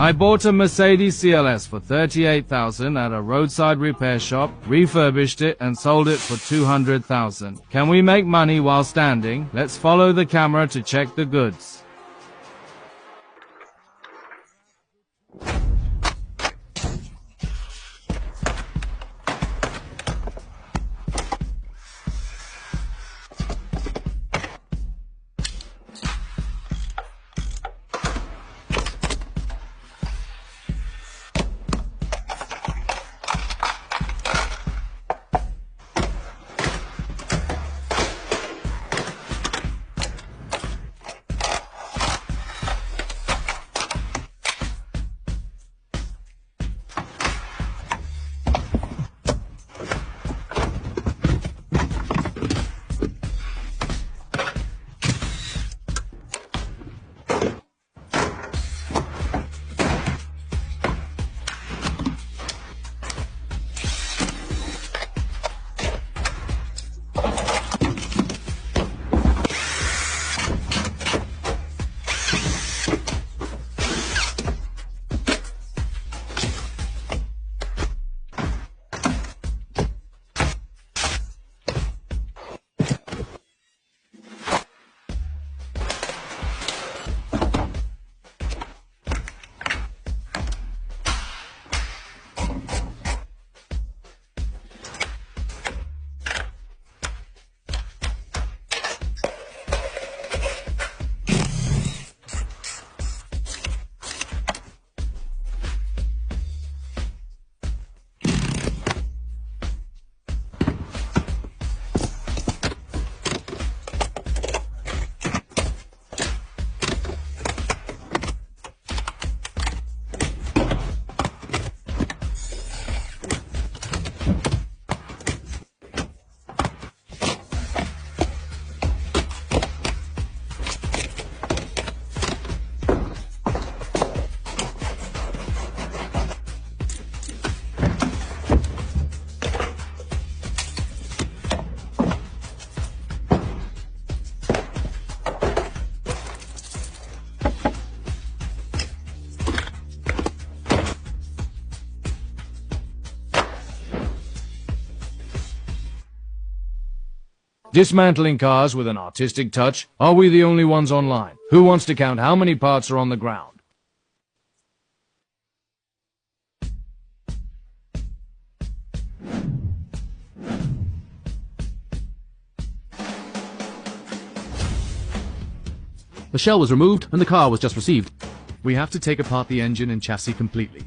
I bought a Mercedes CLS for $38,000 at a roadside repair shop, refurbished it and sold it for $200,000. Can we make money while standing? Let's follow the camera to check the goods. Dismantling cars with an artistic touch? Are we the only ones online? Who wants to count how many parts are on the ground? The shell was removed and the car was just received. We have to take apart the engine and chassis completely.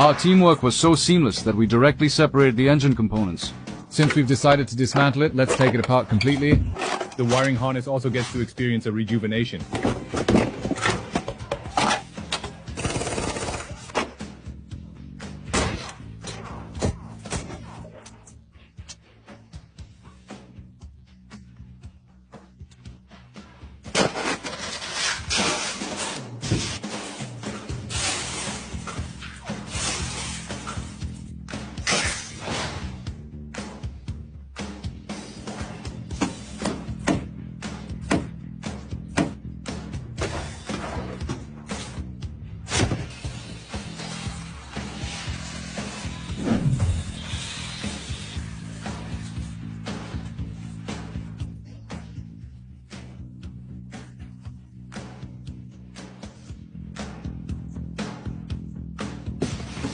Our teamwork was so seamless that we directly separated the engine components. Since we've decided to dismantle it, let's take it apart completely. The wiring harness also gets to experience a rejuvenation.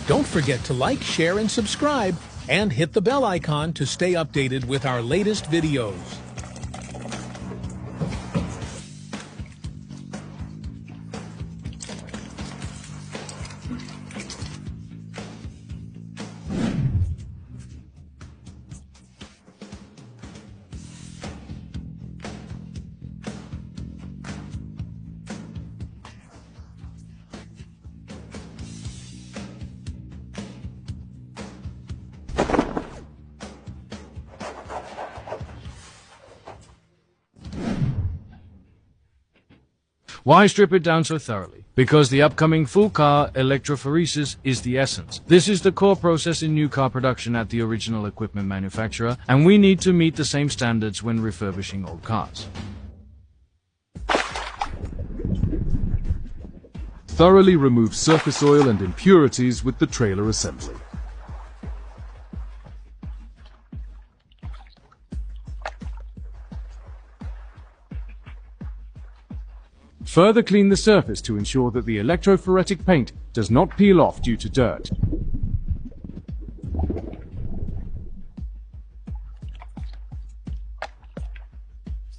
Don't forget to like, share, and subscribe, and hit the bell icon to stay updated with our latest videos. Why strip it down so thoroughly? Because the upcoming full car electrophoresis is the essence. This is the core process in new car production at the original equipment manufacturer, and we need to meet the same standards when refurbishing old cars. Thoroughly remove surface oil and impurities with the trailer assembly. Further clean the surface to ensure that the electrophoretic paint does not peel off due to dirt.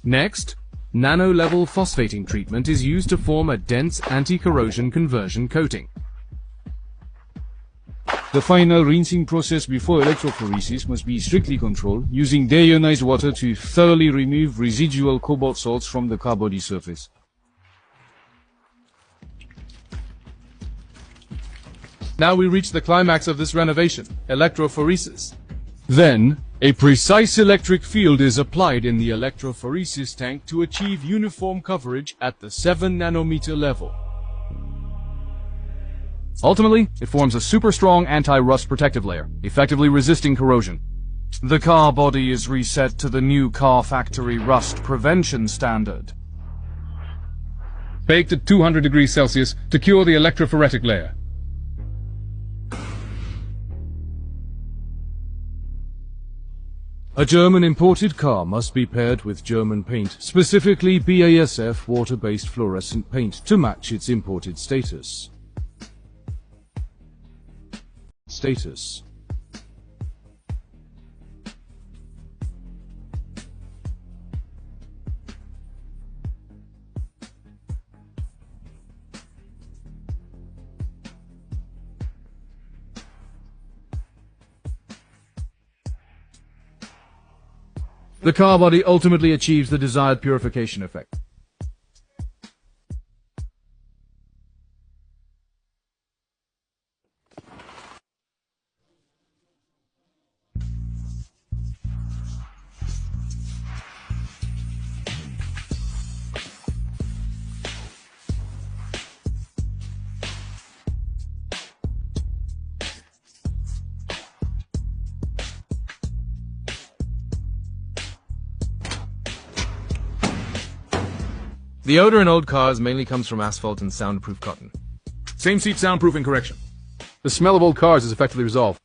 Next, nano-level phosphating treatment is used to form a dense anti-corrosion conversion coating. The final rinsing process before electrophoresis must be strictly controlled, using deionized water to thoroughly remove residual cobalt salts from the car body surface. Now we reach the climax of this renovation, electrophoresis. Then, a precise electric field is applied in the electrophoresis tank to achieve uniform coverage at the 7 nanometer level. Ultimately, it forms a super strong anti-rust protective layer, effectively resisting corrosion. The car body is reset to the new car factory rust prevention standard. Baked at 200 degrees Celsius to cure the electrophoretic layer. A German imported car must be paired with German paint, specifically BASF water-based fluorescent paint, to match its imported status. The car body ultimately achieves the desired purification effect. The odor in old cars mainly comes from asphalt and soundproof cotton. Same seat soundproofing correction. The smell of old cars is effectively resolved.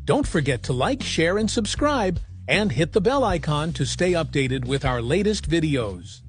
Don't forget to like, share, and subscribe, and hit the bell icon to stay updated with our latest videos.